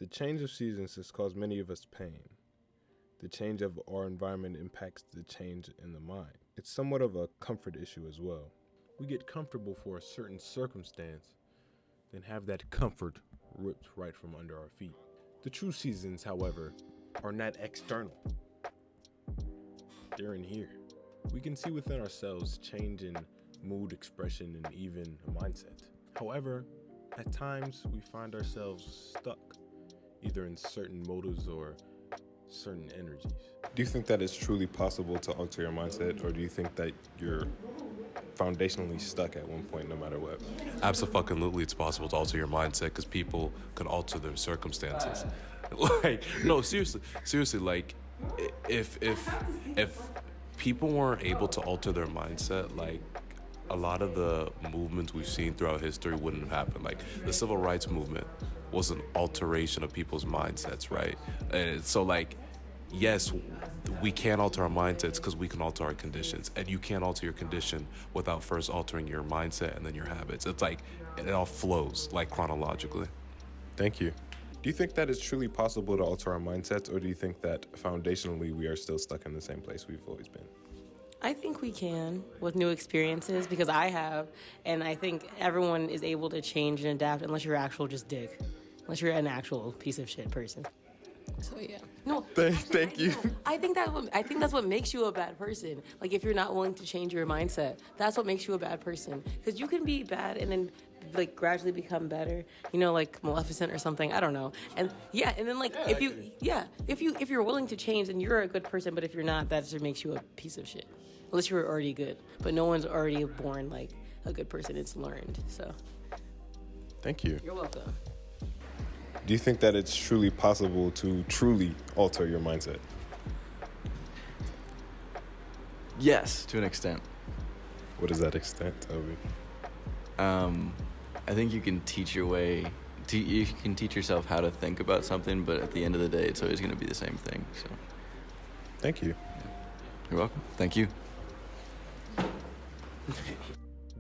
The change of seasons has caused many of us pain. The change of our environment impacts the change in the mind. It's somewhat of a comfort issue as well. We get comfortable for a certain circumstance, then have that comfort ripped right from under our feet. The true seasons, however, are not external. They're in here. We can see within ourselves change in mood expression and even mindset. However, at times we find ourselves stuck, either in certain motives or certain energies. Do you think that it's truly possible to alter your mindset, or do you think that you're foundationally stuck at one point no matter what? Absolutely, it's possible to alter your mindset because people can alter their circumstances. No, seriously, like if people weren't able to alter their mindset, like a lot of the movements we've seen throughout history wouldn't have happened. Like the civil rights movement was an alteration of people's mindsets, right? And so like, yes, we can alter our mindsets because we can alter our conditions, and you can't alter your condition without first altering your mindset and then your habits. It's like it all flows like chronologically. Thank you. Do you think that it's truly possible to alter our mindsets, or do you think that foundationally we are still stuck in the same place we've always been? I think we can with new experiences because I have, and I think everyone is able to change and adapt unless you're actual just dick, unless you're an actual piece of shit person. So yeah, no. Thank you. I think that's what makes you a bad person. Like if you're not willing to change your mindset, that's what makes you a bad person. Because you can be bad and then like gradually become better. You know, like Maleficent or something. I don't know. And yeah, and then like if you're willing to change, then you're a good person. But if you're not, that just makes you a piece of shit. Unless you're already good. But no one's already born like a good person. It's learned. So. Thank you. You're welcome. Do you think that it's truly possible to truly alter your mindset? Yes, to an extent. What is that extent, Toby? I think you can teach your way. You can teach yourself how to think about something, but at the end of the day, it's always going to be the same thing. So, thank you. You're welcome. Thank you.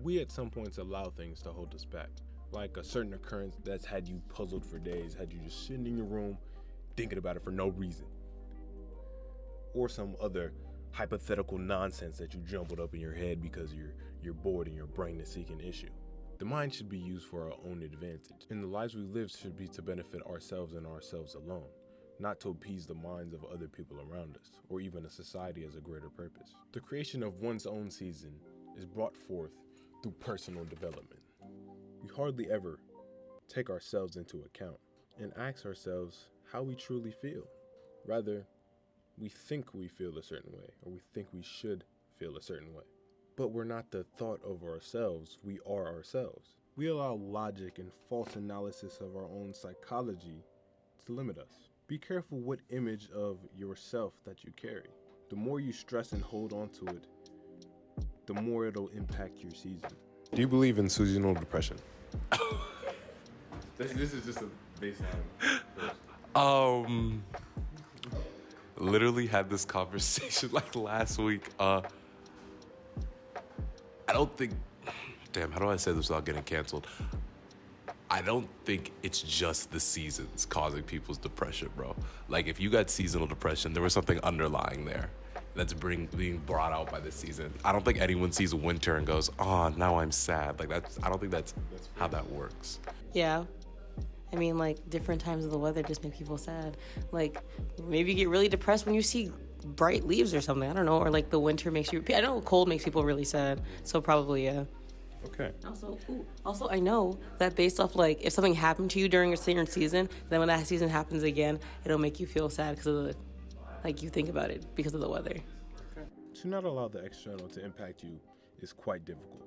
We at some points allow things to hold us back. Like a certain occurrence that's had you puzzled for days, had you just sitting in your room thinking about it for no reason. Or some other hypothetical nonsense that you jumbled up in your head because you're bored and your brain is seeking issue. The mind should be used for our own advantage, and the lives we live should be to benefit ourselves and ourselves alone, not to appease the minds of other people around us, or even a society as a greater purpose. The creation of one's own season is brought forth through personal development. We hardly ever take ourselves into account and ask ourselves how we truly feel. Rather, we think we feel a certain way, or we think we should feel a certain way. But we're not the thought of ourselves, we are ourselves. We allow logic and false analysis of our own psychology to limit us. Be careful what image of yourself that you carry. The more you stress and hold on to it, the more it'll impact your season. Do you believe in seasonal depression? This is just a baseline. Literally had this conversation like last week. I don't think, damn, how do I say this without getting canceled? I don't think it's just the seasons causing people's depression, bro. Like if you got seasonal depression, there was something underlying there that's being brought out by this season. I don't think anyone sees winter and goes, oh, now I'm sad. Like I don't think that's how that works. Yeah. I mean, like, different times of the weather just make people sad. Like, maybe you get really depressed when you see bright leaves or something. I don't know. Or, like, the winter makes you... I know cold makes people really sad. So, probably, yeah. Okay. Also, I know that based off, like, if something happened to you during a certain season, then when that season happens again, it'll make you feel sad because of the... Like, you think about it because of the weather. Okay. To not allow the external to impact you is quite difficult.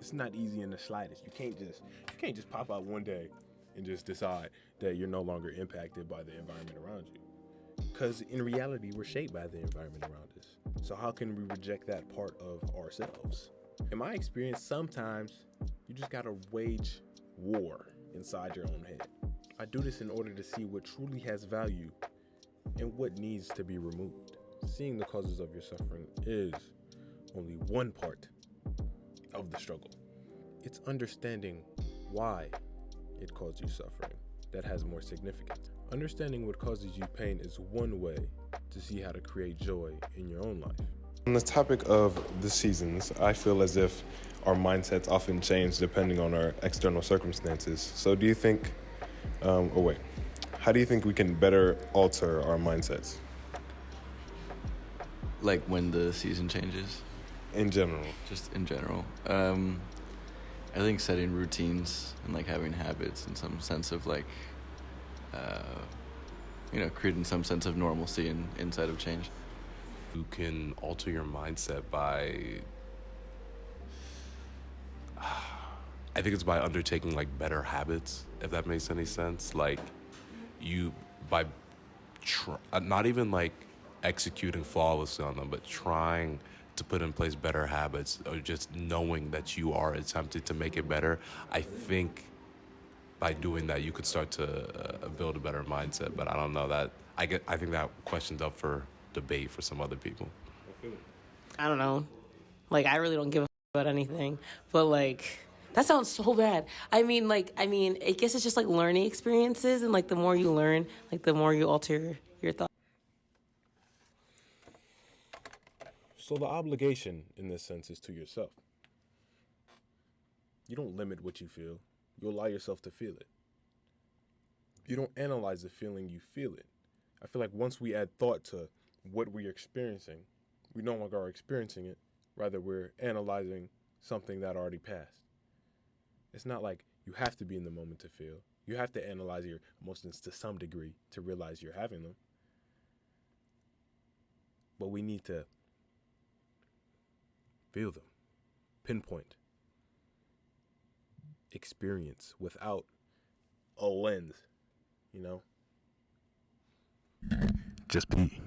It's not easy in the slightest. You can't just pop out one day and just decide that you're no longer impacted by the environment around you. Because in reality, we're shaped by the environment around us. So how can we reject that part of ourselves? In my experience, sometimes you just gotta wage war inside your own head. I do this in order to see what truly has value and what needs to be removed. Seeing the causes of your suffering is only one part of the struggle. It's understanding why it caused you suffering that has more significance. Understanding what causes you pain is one way to see how to create joy in your own life. On the topic of the seasons, I feel as if our mindsets often change depending on our external circumstances. So do you think, how do you think we can better alter our mindsets? Like when the season changes? In general. Just in general. I think setting routines and like having habits and some sense of like, creating some sense of normalcy inside of change. You can alter your mindset by, I think it's by undertaking like better habits, if that makes any sense. Like not even like executing flawlessly on them, but trying to put in place better habits, or just knowing that you are attempting to make it better. I think by doing that, you could start to build a better mindset. But I don't know that. I think that question's up for debate for some other people. I don't know. Like, I really don't give a about anything. But, like, that sounds so bad. I mean, I guess it's just, like, learning experiences. And, like, the more you learn, like, the more you alter your thoughts. So the obligation in this sense is to yourself. You don't limit what you feel. You allow yourself to feel it. You don't analyze the feeling, you feel it. I feel like once we add thought to what we're experiencing, we no longer are experiencing it. Rather, we're analyzing something that already passed. It's not like you have to be in the moment to feel. You have to analyze your emotions to some degree to realize you're having them. But we need to feel them, pinpoint, experience without a lens, Just be.